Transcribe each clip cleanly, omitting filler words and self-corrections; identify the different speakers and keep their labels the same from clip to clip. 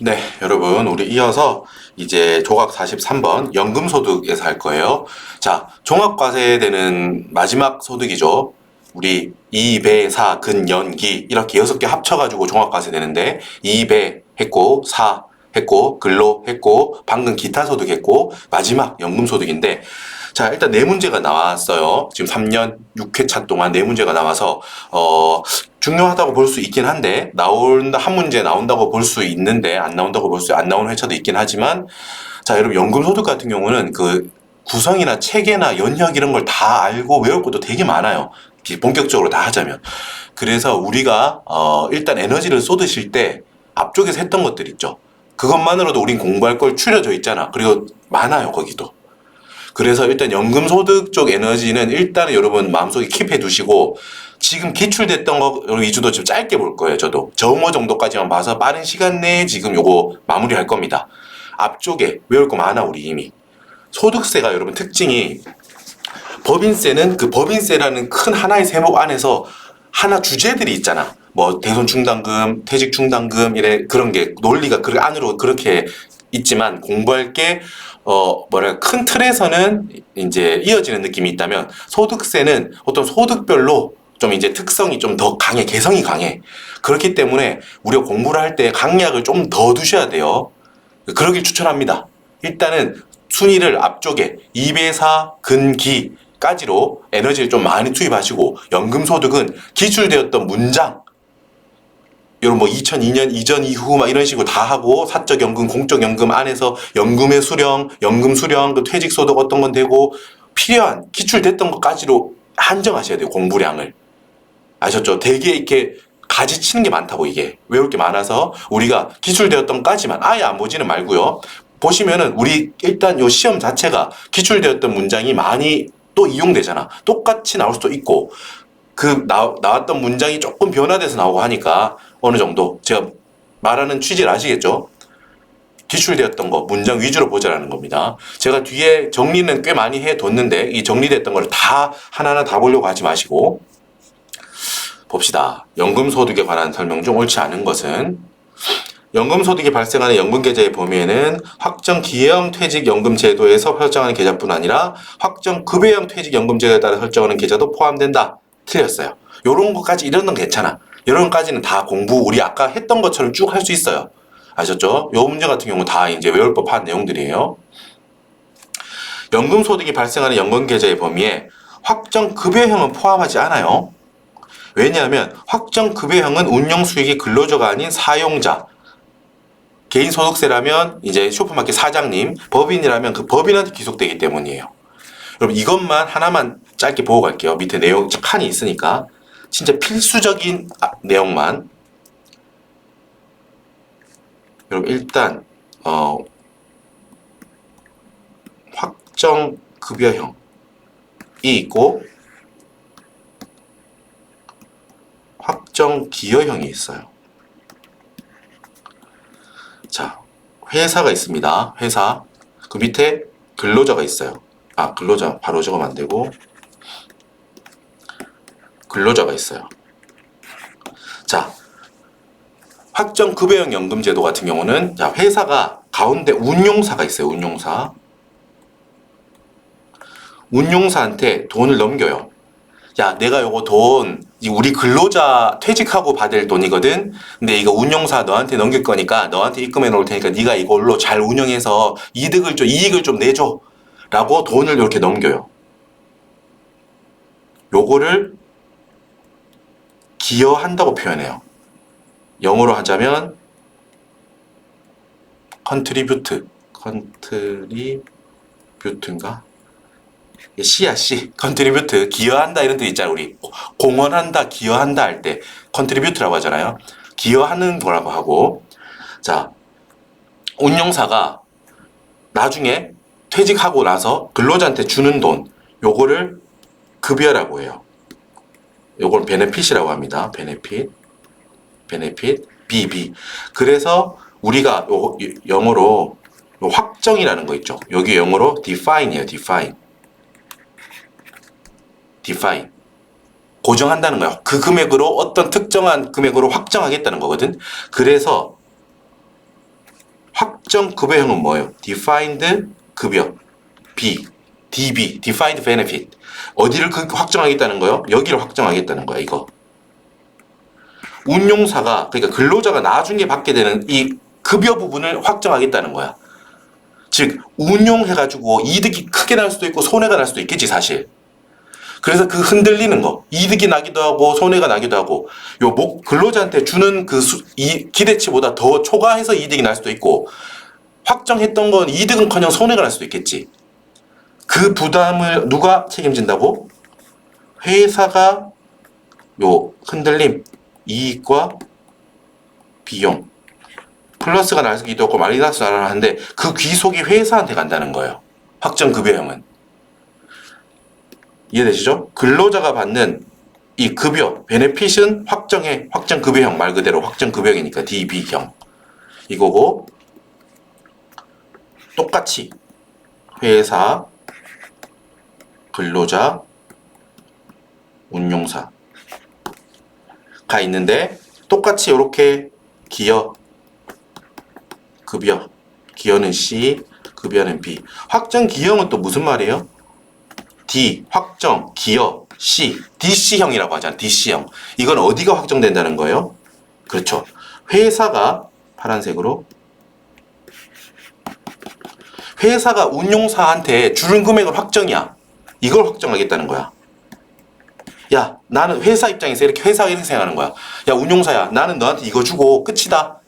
Speaker 1: 네, 여러분, 우리 이어서 이제 조각 43번 연금소득에서 할 거예요. 자, 종합과세되는 마지막 소득이죠. 우리 2배, 4, 근, 연, 기 이렇게 6개 합쳐가지고 종합과세 되는데 2배 했고 4 했고 근로 했고 방금 기타 소득 했고 마지막 연금소득인데 자, 일단 네 문제가 나왔어요. 지금 3년 6회차 동안 네 문제가 나와서 중요하다고 볼 수 있긴 한데 한 문제 나온다고 볼 수 있는데 안 나온다고 안 나오는 회차도 있긴 하지만 자, 여러분 연금소득 같은 경우는 그 구성이나 체계나 연역 이런 걸 다 알고 외울 것도 되게 많아요. 본격적으로 다 하자면. 그래서 우리가 일단 에너지를 쏟으실 때 앞쪽에서 했던 것들 있죠. 그것만으로도 우린 공부할 걸 추려져 있잖아. 그리고 많아요, 거기도. 그래서 일단 연금소득 쪽 에너지는 일단은 여러분 마음속에 킵해 두시고 지금 기출됐던 거 위주도 좀 짧게 볼 거예요. 저도 정오 정도까지만 봐서 빠른 시간 내에 지금 요거 마무리할 겁니다. 앞쪽에 외울 거 많아 우리 이미. 소득세가 여러분 특징이 법인세는 그 법인세라는 큰 하나의 세목 안에서 하나 주제들이 있잖아. 뭐 대손 충당금, 퇴직 충당금 이래 그런 게 논리가 그 안으로 그렇게 있지만 공부할 게 큰 틀에서는 이제 이어지는 느낌이 있다면 소득세는 어떤 소득별로 좀 이제 특성이 좀 더 강해, 개성이 강해. 그렇기 때문에 우리가 공부를 할 때 강약을 좀 더 두셔야 돼요. 그러길 추천합니다. 일단은 순위를 앞쪽에 2배사 근기까지로 에너지를 좀 많이 투입하시고 연금소득은 기출되었던 문장 이런 뭐 2002년 이전 이후 막 이런 식으로 다 하고 사적 연금, 공적 연금 안에서 연금의 수령, 연금 수령, 그 퇴직 소득 어떤 건 되고 필요한 기출됐던 것까지로 한정하셔야 돼요. 공부량을. 아셨죠? 되게 이렇게 가지치는 게 많다고 이게 외울 게 많아서 우리가 기출되었던 까지만 아예 안 보지는 말고요. 보시면은 우리 일단 요 시험 자체가 기출되었던 문장이 많이 또 이용되잖아. 똑같이 나올 수도 있고 나왔던 문장이 조금 변화돼서 나오고 하니까 어느 정도 제가 말하는 취지를 아시겠죠? 기출되었던 거 문장 위주로 보자라는 겁니다. 제가 뒤에 정리는 꽤 많이 해뒀는데 이 정리됐던 걸 다 하나하나 다 보려고 하지 마시고 봅시다. 연금소득에 관한 설명 중 옳지 않은 것은 연금소득이 발생하는 연금계좌의 범위에는 확정 기여형 퇴직연금 제도에서 설정하는 계좌뿐 아니라 확정 급여형 퇴직연금 제도에 따라 설정하는 계좌도 포함된다. 틀렸어요. 요런 것까지 이런 건 괜찮아. 이런 것까지는 다 공부 우리 아까 했던 것처럼 쭉 할 수 있어요. 아셨죠? 요 문제 같은 경우 다 이제 외울 법한 내용들이에요. 연금소득이 발생하는 연금계좌의 범위에 확정 급여형은 포함하지 않아요. 왜냐하면 확정 급여형은 운영 수익이 근로자가 아닌 사용자, 개인 소득세라면 이제 슈퍼마켓 사장님, 법인이라면 그 법인한테 귀속되기 때문이에요. 여러분 이것만 하나만 짧게 보고 갈게요. 밑에 내용 칸이 있으니까 진짜 필수적인 내용만. 여러분 일단 확정 급여형이 있고 확정 기여형이 있어요. 자, 회사가 있습니다. 회사. 그 밑에 근로자가 있어요. 근로자 바로 적으면 안 되고 근로자가 있어요. 자, 확정 급여형 연금제도 같은 경우는 자, 회사가 가운데 운용사가 있어요. 운용사. 운용사한테 돈을 넘겨요. 야, 내가 요거 돈 우리 근로자 퇴직하고 받을 돈이거든. 근데 이거 운용사 너한테 넘길 거니까 너한테 입금해 놓을 테니까 네가 이걸로 잘 운영해서 이익을 좀 내줘. 라고 돈을 이렇게 넘겨요. 요거를 기여한다고 표현해요. 영어로 하자면 컨트리뷰트인가? C야 C. 컨트리뷰트. 기여한다 이런 뜻 있잖아요. 우리 공헌한다, 기여한다 할 때 컨트리뷰트라고 하잖아요. 기여하는 거라고 하고. 자, 운용사가 나중에 퇴직하고 나서 근로자한테 주는 돈 요거를 급여라고 해요. 요걸 베네핏이라고 합니다. 베네핏. BB. 그래서 우리가 영어로 확정이라는 거 있죠. 여기 영어로 define이에요. define. 고정한다는 거야. 그 금액으로 어떤 특정한 금액으로 확정하겠다는 거거든. 그래서 확정 급여형은 뭐예요? defined 급여 B, DB, defined benefit. 어디를 확정하겠다는 거예요? 여기를 확정하겠다는 거야, 이거. 운용사가, 그러니까 근로자가 나중에 받게 되는 이 급여 부분을 확정하겠다는 거야. 즉, 운용해가지고 이득이 크게 날 수도 있고 손해가 날 수도 있겠지, 사실. 그래서 그 흔들리는 거, 이득이 나기도 하고 손해가 나기도 하고, 근로자한테 주는 이 기대치보다 더 초과해서 이득이 날 수도 있고, 확정했던 건 이득은커녕 손해가 날 수도 있겠지. 그 부담을 누가 책임진다고? 회사가 흔들림, 이익과 비용, 플러스가 날 수도 있고 마이너스가 나는데 그 귀속이 회사한테 간다는 거예요. 확정급여형은. 이해되시죠? 근로자가 받는 이 급여, 베네핏은 확정급여형, 말 그대로 확정급여형이니까 DB형 이거고, 똑같이 회사, 근로자, 운용사가 있는데 똑같이 이렇게 기여, 급여, 기여는 C, 급여는 B. 확정 기여형은 또 무슨 말이에요? D, 확정, 기여, C, DC형이라고 하잖아. DC형. 이건 어디가 확정된다는 거예요? 그렇죠. 회사가 파란색으로 회사가 운용사한테 주는 금액은 확정이야. 이걸 확정하겠다는 거야. 야, 나는 회사 입장에서 회사가 이렇게 생각하는 거야. 야, 운용사야, 나는 너한테 이거 주고 끝이다.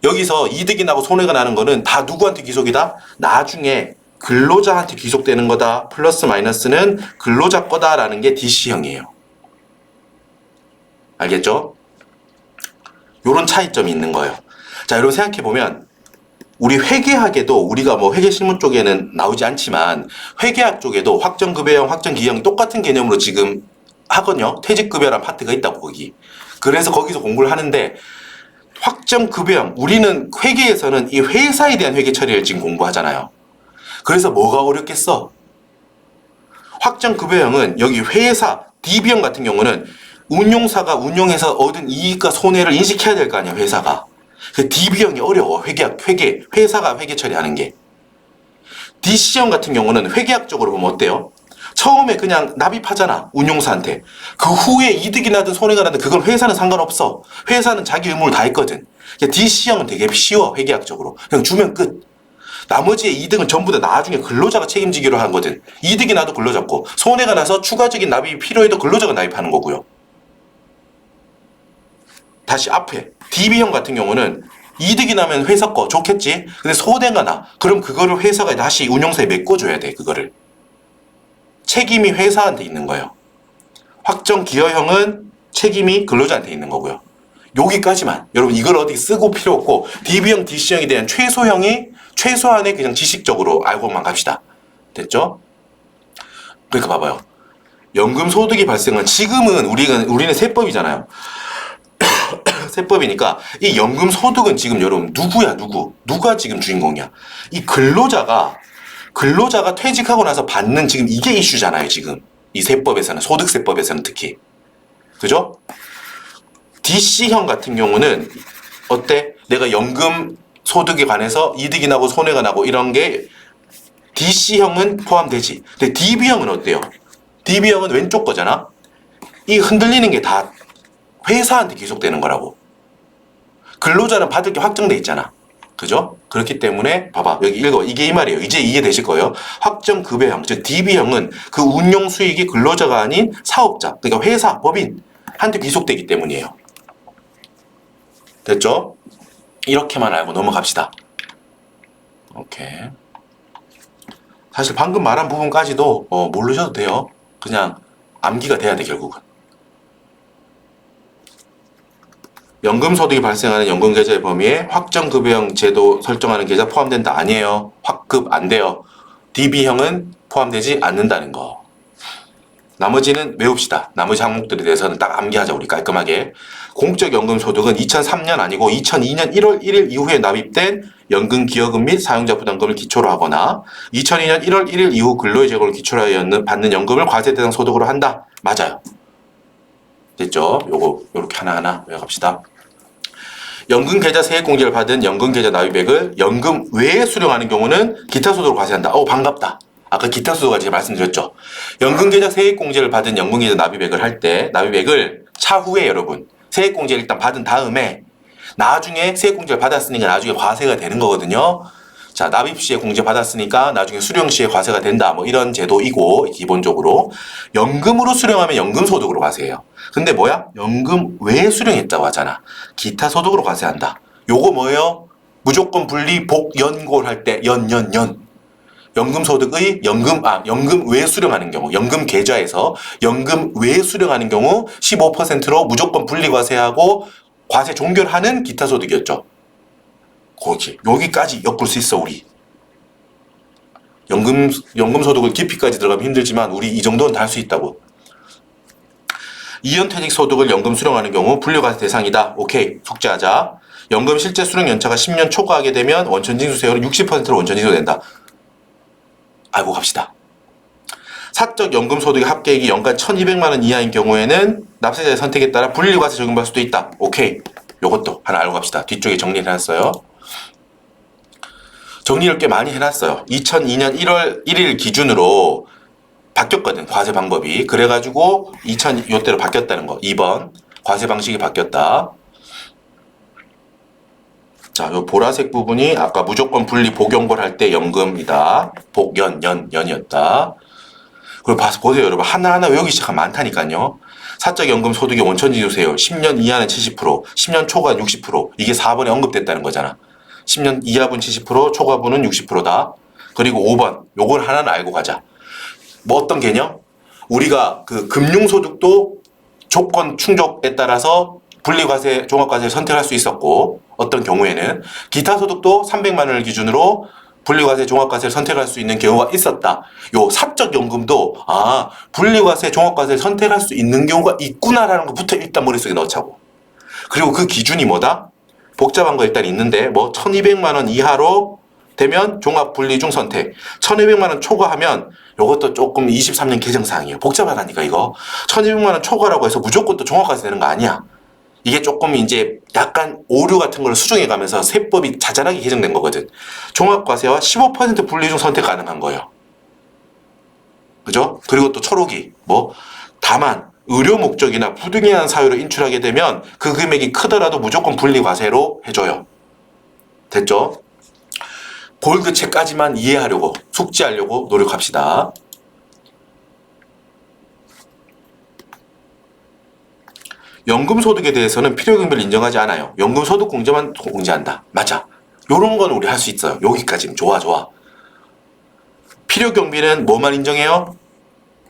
Speaker 1: 여기서 이득이 나고 손해가 나는 거는 다 누구한테 귀속이다? 나중에 근로자한테 귀속되는 거다. 플러스 마이너스는 근로자 거다라는 게 DC형이에요. 알겠죠? 요런 차이점이 있는 거예요. 자, 여러분 생각해보면 우리 회계학에도 우리가 회계 실무 쪽에는 나오지 않지만 회계학 쪽에도 확정급여형, 확정기여형 똑같은 개념으로 지금 하거든요. 퇴직급여란 파트가 있다고 거기. 그래서 거기서 공부를 하는데 확정급여형, 우리는 회계에서는 이 회사에 대한 회계 처리를 지금 공부하잖아요. 그래서 뭐가 어렵겠어? 확정급여형은 여기 회사, DB형 같은 경우는 운용사가 운용해서 얻은 이익과 손해를 인식해야 될 거 아니야, 회사가. 그 DB형이 어려워, 회사가 회계 처리하는 게. DC형 같은 경우는 회계학적으로 보면 어때요? 처음에 그냥 납입하잖아, 운용사한테. 그 후에 이득이 나든 손해가 나든 그건 회사는 상관없어. 회사는 자기 의무를 다 했거든. DC형은 되게 쉬워, 회계학적으로. 그냥 주면 끝. 나머지의 이득은 전부 다 나중에 근로자가 책임지기로 한 거든. 이득이 나도 근로자 거, 손해가 나서 추가적인 납입이 필요해도 근로자가 납입하는 거고요. 다시 앞에 DB형 같은 경우는 이득이 나면 회사 거 좋겠지. 근데 손해가 나. 그럼 그거를 회사가 다시 운용사에 메꿔줘야 돼. 그거를. 책임이 회사한테 있는 거예요. 확정기여형은 책임이 근로자한테 있는 거고요. 여기까지만. 여러분 이걸 어디 쓰고 필요 없고 DB형, DC형에 대한 최소한의 그냥 지식적으로 알고만 갑시다. 됐죠? 그러니까 봐봐요. 연금소득이 발생한 지금은 우리는 세법이잖아요. 세법이니까 이 연금소득은 지금 여러분 누가 지금 주인공이야? 이 근로자가 퇴직하고 나서 받는 지금 이게 이슈잖아요. 지금 이 세법에서는, 소득세법에서는 특히. 그죠? DC형 같은 경우는 어때? 내가 연금 소득에 관해서 이득이 나고 손해가 나고 이런 게 DC형은 포함되지. 근데 DB형은 어때요? DB형은 왼쪽 거잖아? 이 흔들리는 게 다 회사한테 귀속되는 거라고. 근로자는 받을 게 확정돼 있잖아. 그죠? 그렇기 때문에 봐봐, 여기 읽어. 이게 이 말이에요. 이제 이해되실 거예요. 확정급여형, 즉 DB형은 그 운용 수익이 근로자가 아닌 사업자, 그러니까 회사, 법인한테 귀속되기 때문이에요. 됐죠? 이렇게만 알고 넘어갑시다. 오케이. 사실 방금 말한 부분까지도 모르셔도 돼요. 그냥 암기가 돼야 돼, 결국은. 연금소득이 발생하는 연금계좌의 범위에 확정급여형 제도 설정하는 계좌 포함된다. 아니에요. 확급 안 돼요. DB형은 포함되지 않는다는 거. 나머지는 외웁시다. 나머지 항목들에 대해서는 딱 암기하자, 우리 깔끔하게. 공적 연금소득은 2003년 아니고 2002년 1월 1일 이후에 납입된 연금기여금 및 사용자 부담금을 기초로 하거나 2002년 1월 1일 이후 근로의 재고를 기초로 하여 받는 연금을 과세 대상 소득으로 한다. 맞아요. 됐죠? 요거 요렇게 하나하나 외워갑시다. 연금 계좌 세액 공제를 받은 연금 계좌 납입액을 연금 외에 수령하는 경우는 기타 소득으로 과세한다. 반갑다. 아까 기타 소득을 제가 말씀드렸죠. 연금 계좌 세액 공제를 받은 연금 계좌 납입액을 할 때 납입액을 차후에 여러분 세액 공제를 일단 받은 다음에 나중에 세액 공제를 받았으니까 나중에 과세가 되는 거거든요. 자, 납입 시에 공제 받았으니까 나중에 수령 시에 과세가 된다. 뭐 이런 제도이고 기본적으로 연금으로 수령하면 연금 소득으로 과세해요. 근데 뭐야? 연금 외에 수령했다고 하잖아. 기타 소득으로 과세한다. 요거 뭐예요? 무조건 분리 복연골 할 때 연연연 연금 소득의 연금 외에 수령하는 경우 연금 계좌에서 연금 외에 수령하는 경우 15%로 무조건 분리 과세하고 과세 종결하는 기타 소득이었죠. 그렇지. 여기까지 엮을 수 있어 우리. 연금 소득을 깊이까지 들어가면 힘들지만 우리 이 정도는 다 할 수 있다고. 이연퇴직 소득을 연금 수령하는 경우 분리과세 대상이다. 오케이. 숙제하자. 연금 실제 수령 연차가 10년 초과하게 되면 원천징수 세율은 60%로 원천징수 된다. 알고 갑시다. 사적 연금 소득의 합계액이 연간 1,200만 원 이하인 경우에는 납세자의 선택에 따라 분리과세 적용받을 수도 있다. 오케이. 요것도 하나 알고 갑시다. 뒤쪽에 정리를 해놨어요. 정리를 꽤 많이 해놨어요. 2002년 1월 1일 기준으로 바뀌었거든. 과세 방법이. 그래가지고 요때로 바뀌었다는 거. 2번 과세 방식이 바뀌었다. 자, 요 보라색 부분이 아까 무조건 분리 복연골 할 때 연금이다. 연이었다. 그리고 보세요, 여러분. 하나하나 외우기 시작하면 많다니까요. 사적 연금 소득의 원천징수세율 10년 이하는 70%, 10년 초과는 60%. 이게 4번에 언급됐다는 거잖아. 10년 이하분 70%, 초과분은 60%다. 그리고 5번, 요걸 하나는 알고 가자. 뭐 어떤 개념? 우리가 그 금융소득도 조건 충족에 따라서 분리과세, 종합과세를 선택할 수 있었고, 어떤 경우에는 기타 소득도 300만 원을 기준으로 분리과세, 종합과세를 선택할 수 있는 경우가 있었다. 요 사적 연금도 분리과세, 종합과세를 선택할 수 있는 경우가 있구나라는 것부터 일단 머릿속에 넣자고. 그리고 그 기준이 뭐다? 복잡한 거 일단 있는데 1,200만 원 이하로 되면 종합분리중 선택. 1,200만 원 초과하면 요것도 조금 23년 개정사항이에요. 복잡하다니까 이거. 1,200만 원 초과라고 해서 무조건 또 종합과세 되는 거 아니야. 이게 조금 이제 약간 오류 같은 걸 수정해 가면서 세법이 자잘하게 개정된 거거든. 종합과세와 15% 분리중 선택 가능한 거예요. 그죠? 그리고 또 초록이 다만 의료 목적이나 부득이한 사유로 인출하게 되면 그 금액이 크더라도 무조건 분리과세로 해줘요. 됐죠? 골드체까지만 이해하려고 숙지하려고 노력합시다. 연금소득에 대해서는 필요경비를 인정하지 않아요. 연금소득 공제만 공제한다. 맞아. 요런 건 우리 할 수 있어요. 여기까지는 좋아. 필요경비는 뭐만 인정해요?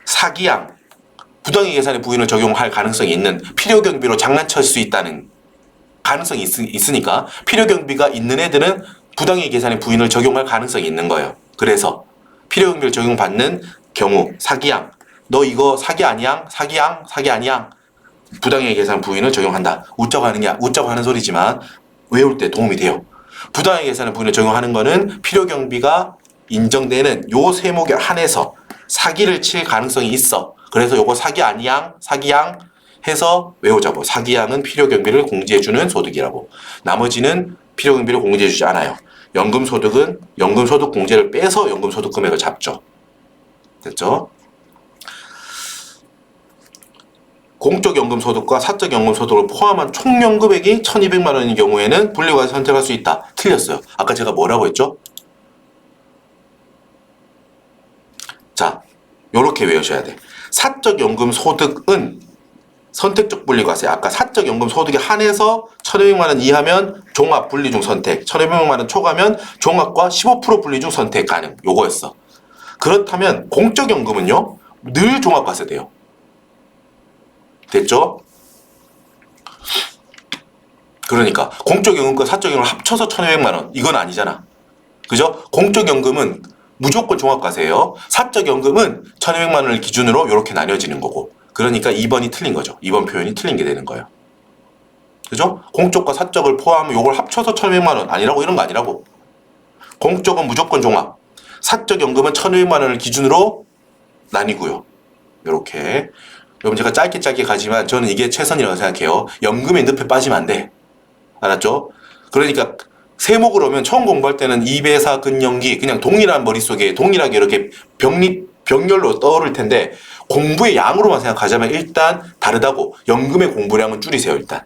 Speaker 1: 사기양, 부당의 계산의 부인을 적용할 가능성이 있는 필요경비로 장난칠 수 있다는 가능성이 있으니까 필요경비가 있는 애들은 부당의 계산의 부인을 적용할 가능성이 있는 거예요. 그래서 필요경비를 적용받는 경우 사기양, 너 이거 사기 아니양? 사기양? 사기 아니양? 부당의 계산 부인을 적용한다. 웃자고 하는 소리지만 외울 때 도움이 돼요. 부당의 계산의 부인을 적용하는 거는 필요경비가 인정되는 요 세목에 한해서 사기를 칠 가능성이 있어. 그래서 요거 사기 아니양, 사기양 해서 외우자고. 사기양은 필요경비를 공제해주는 소득이라고. 나머지는 필요경비를 공제해주지 않아요. 연금소득은 연금소득 공제를 빼서 연금소득 금액을 잡죠. 됐죠? 공적 연금소득과 사적 연금소득을 포함한 총 연금액이 1,200만 원인 경우에는 분리과세 선택할 수 있다. 틀렸어요. 아까 제가 뭐라고 했죠? 자, 요렇게 외우셔야 돼. 사적 연금소득은 선택적 분리과세. 아까 사적 연금소득에 한해서 1,200만 원 이하면 종합 분리중 선택, 1,200만 원 초과면 종합과 15% 분리중 선택 가능. 요거였어. 그렇다면 공적 연금은요, 늘 종합과세 돼요. 됐죠? 그러니까 공적연금과 사적연금을 합쳐서 1,200만 원 이건 아니잖아. 그죠? 공적연금은 무조건 종합과세예요. 사적연금은 1,200만 원을 기준으로 이렇게 나뉘어지는 거고. 그러니까 2번이 틀린 거죠. 2번 표현이 틀린 게 되는 거예요. 그죠? 공적과 사적을 포함하면 이걸 합쳐서 1,200만 원 아니라고, 이런 거 아니라고. 공적은 무조건 종합, 사적연금은 1,200만 원을 기준으로 나뉘고요. 이렇게. 여러분 제가 짧게 가지만 저는 이게 최선이라고 생각해요. 연금의 늪에 빠지면 안 돼. 알았죠? 그러니까 세목을 오면 처음 공부할 때는 2배4 근연기 그냥 동일한 머릿속에 동일하게 이렇게 병렬로 떠오를 텐데 공부의 양으로만 생각하자면 일단 다르다고. 연금의 공부량은 줄이세요 일단.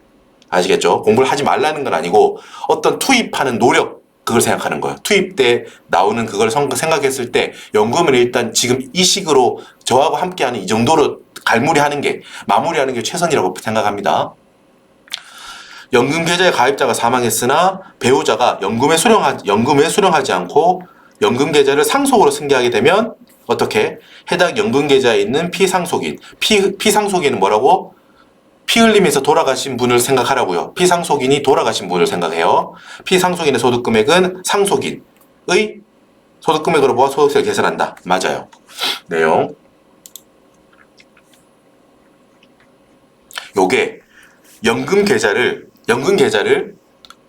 Speaker 1: 아시겠죠? 공부를 하지 말라는 건 아니고 어떤 투입하는 노력 그걸 생각하는 거예요. 투입 때 나오는 그걸 생각했을 때 연금을 일단 지금 이 식으로 저하고 함께하는 이 정도로 마무리하는 게 최선이라고 생각합니다. 연금 계좌의 가입자가 사망했으나 배우자가 연금에 수령하지 않고 연금 계좌를 상속으로 승계하게 되면 어떻게? 해당 연금 계좌에 있는 피상속인. 피상속인은 뭐라고? 피 흘리면서 돌아가신 분을 생각하라고요. 피상속인이 돌아가신 분을 생각해요. 피상속인의 소득금액은 상속인의 소득금액으로 모아 소득세를 계산한다. 맞아요. 내용. 요게 연금 계좌를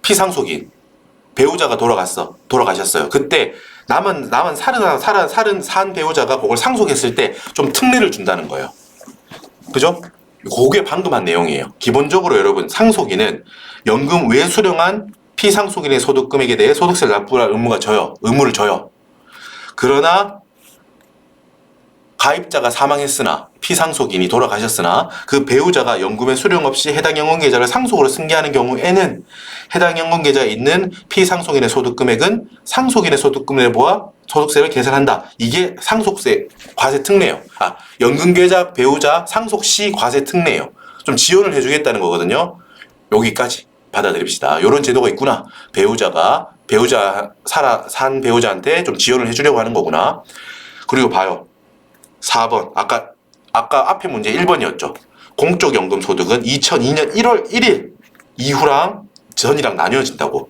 Speaker 1: 피상속인 배우자가 돌아가셨어요. 그때 남은 산 배우자가 그걸 상속했을 때 좀 특례를 준다는 거예요. 그죠? 그게 방금 한 내용이에요. 기본적으로 여러분 상속인은 연금 외 수령한 피상속인의 소득금액에 대해 소득세를 납부할 의무를 져요. 그러나 가입자가 사망했으나 피상속인이 돌아가셨으나 그 배우자가 연금의 수령 없이 해당 연금계좌를 상속으로 승계하는 경우에는 해당 연금계좌에 있는 피상속인의 소득금액은 상속인의 소득금액에 모아 소득세를 계산한다. 이게 상속세 과세 특례예요. 연금계좌 배우자 상속 시 과세 특례예요. 좀 지원을 해주겠다는 거거든요. 여기까지 받아들입시다. 이런 제도가 있구나. 산 배우자한테 좀 지원을 해주려고 하는 거구나. 그리고 봐요. 4번. 아까 앞에 문제 1번이었죠. 공적 연금 소득은 2002년 1월 1일 이후랑 전이랑 나뉘어진다고.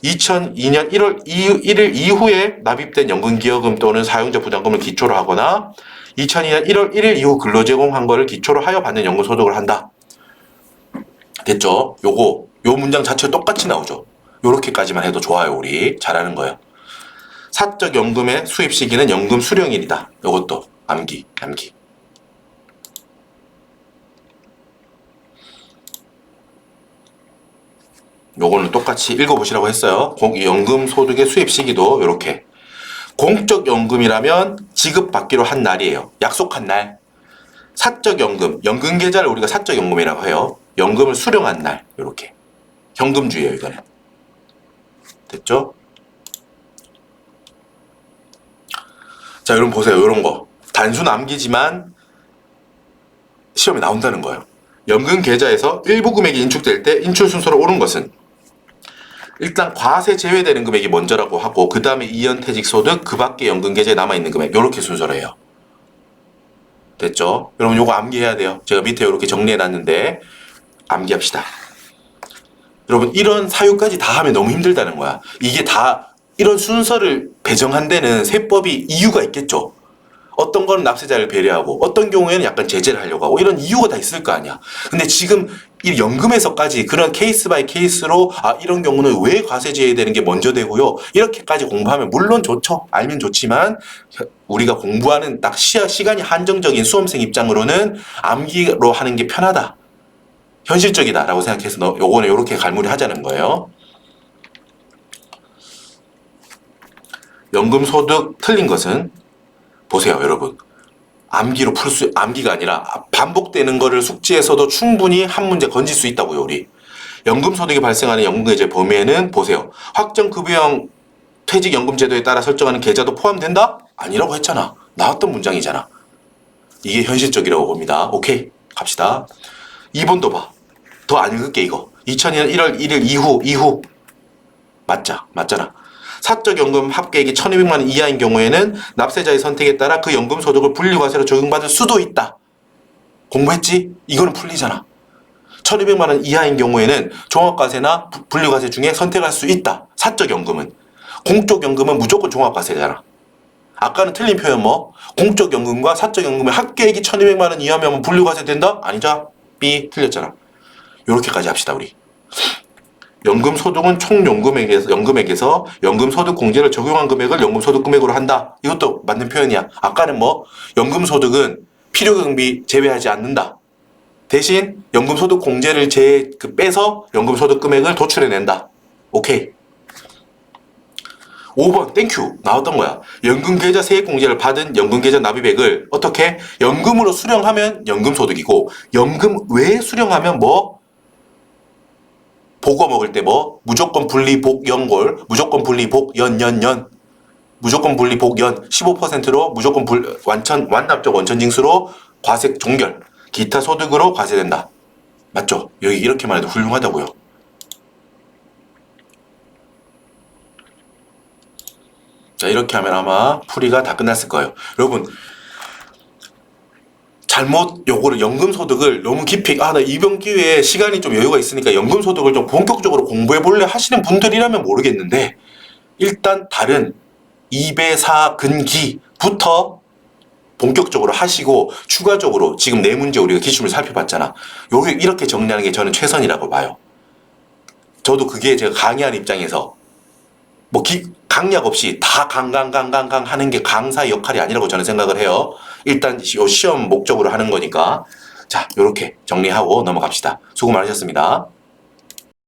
Speaker 1: 2002년 1월 1일 이후에 납입된 연금기여금 또는 사용자 부담금을 기초로 하거나 2002년 1월 1일 이후 근로제공한 거를 기초로 하여 받는 연금소득을 한다. 됐죠? 요 문장 자체 똑같이 나오죠. 요렇게까지만 해도 좋아요. 우리 잘하는 거예요. 사적 연금의 수입 시기는 연금 수령일이다. 요것도 암기. 요거는 똑같이 읽어보시라고 했어요. 연금 소득의 수입 시기도 요렇게. 공적 연금이라면 지급받기로 한 날이에요. 약속한 날. 사적 연금, 연금 계좌를 우리가 사적 연금이라고 해요. 연금을 수령한 날. 요렇게. 현금주의예요, 이거는. 됐죠? 자, 여러분 보세요. 이런 거. 단순 암기지만 시험에 나온다는 거예요. 연금 계좌에서 일부 금액이 인출될 때 인출 순서로 옳은 것은 일단 과세 제외되는 금액이 먼저라고 하고 그 다음에 이연퇴직 소득, 그 밖에 연금 계좌에 남아있는 금액 이렇게 순서로 해요. 됐죠? 여러분 요거 암기해야 돼요. 제가 밑에 이렇게 정리해놨는데 암기합시다. 여러분 이런 사유까지 다 하면 너무 힘들다는 거야. 이게 다 이런 순서를 배정한 데는 세법이 이유가 있겠죠. 어떤 거는 납세자를 배려하고 어떤 경우에는 약간 제재를 하려고 하고 이런 이유가 다 있을 거 아니야. 근데 지금 이 연금에서까지 그런 케이스 바이 케이스로 이런 경우는 왜 과세 제외되는 게 먼저 되고요. 이렇게까지 공부하면 물론 좋죠. 알면 좋지만 우리가 공부하는 딱 시간이 한정적인 수험생 입장으로는 암기로 하는 게 편하다. 현실적이다 라고 생각해서 요거는 요렇게 갈무리 하자는 거예요. 연금소득 틀린 것은 보세요, 여러분. 암기가 아니라 반복되는 거를 숙지에서도 충분히 한 문제 건질 수 있다고요, 우리. 연금소득이 발생하는 연금계좌 범위에는 보세요. 확정급여형 퇴직연금제도에 따라 설정하는 계좌도 포함된다? 아니라고 했잖아. 나왔던 문장이잖아. 이게 현실적이라고 봅니다. 오케이, 갑시다. 2번도 봐. 더 안 읽을게, 이거. 2002년 1월 1일 이후. 맞잖아. 사적 연금 합계액이 1,200만 원 이하인 경우에는 납세자의 선택에 따라 그 연금 소득을 분리과세로 적용받을 수도 있다. 공부했지? 이거는 풀리잖아. 1,200만 원 이하인 경우에는 종합과세나 분리과세 중에 선택할 수 있다. 사적 연금은. 공적 연금은 무조건 종합과세잖아. 아까는 틀린 표현 뭐? 공적 연금과 사적 연금의 합계액이 1,200만 원 이하면 분리과세 된다? 아니죠? B 틀렸잖아. 요렇게까지 합시다, 우리. 연금소득은 총 연금액에서 연금소득공제를 적용한 금액을 연금소득금액으로 한다. 이것도 맞는 표현이야. 아까는 뭐 연금소득은 필요경비 제외하지 않는다. 대신 연금소득 공제를 빼서 연금소득 금액을 도출해낸다. 오케이. 5번 땡큐 나왔던 거야. 연금계좌 세액공제를 받은 연금계좌 납입액을 어떻게? 연금으로 수령하면 연금소득이고 연금 외에 수령하면 뭐? 보고 먹을 때 뭐? 무조건 분리 복연골, 무조건 분리 복연연연, 무조건 분리 복연 15%로 무조건 완납적 원천징수로 과세 종결, 기타 소득으로 과세된다. 맞죠? 여기 이렇게만 해도 훌륭하다고요. 자, 이렇게 하면 아마 풀이가 다 끝났을 거예요. 여러분, 잘못 요거를 연금소득을 너무 깊이, 나 이번 기회에 시간이 좀 여유가 있으니까 연금소득을 좀 본격적으로 공부해 볼래 하시는 분들이라면 모르겠는데, 일단 다른 2배 4근기부터 본격적으로 하시고, 추가적으로 지금 네 문제 우리가 기출을 살펴봤잖아. 요게 이렇게 정리하는 게 저는 최선이라고 봐요. 저도 그게 제가 강의하는 입장에서 뭐 강약 없이 다 강강 하는 게 강사의 역할이 아니라고 저는 생각을 해요. 일단 시험 목적으로 하는 거니까. 자, 요렇게 정리하고 넘어갑시다. 수고 많으셨습니다.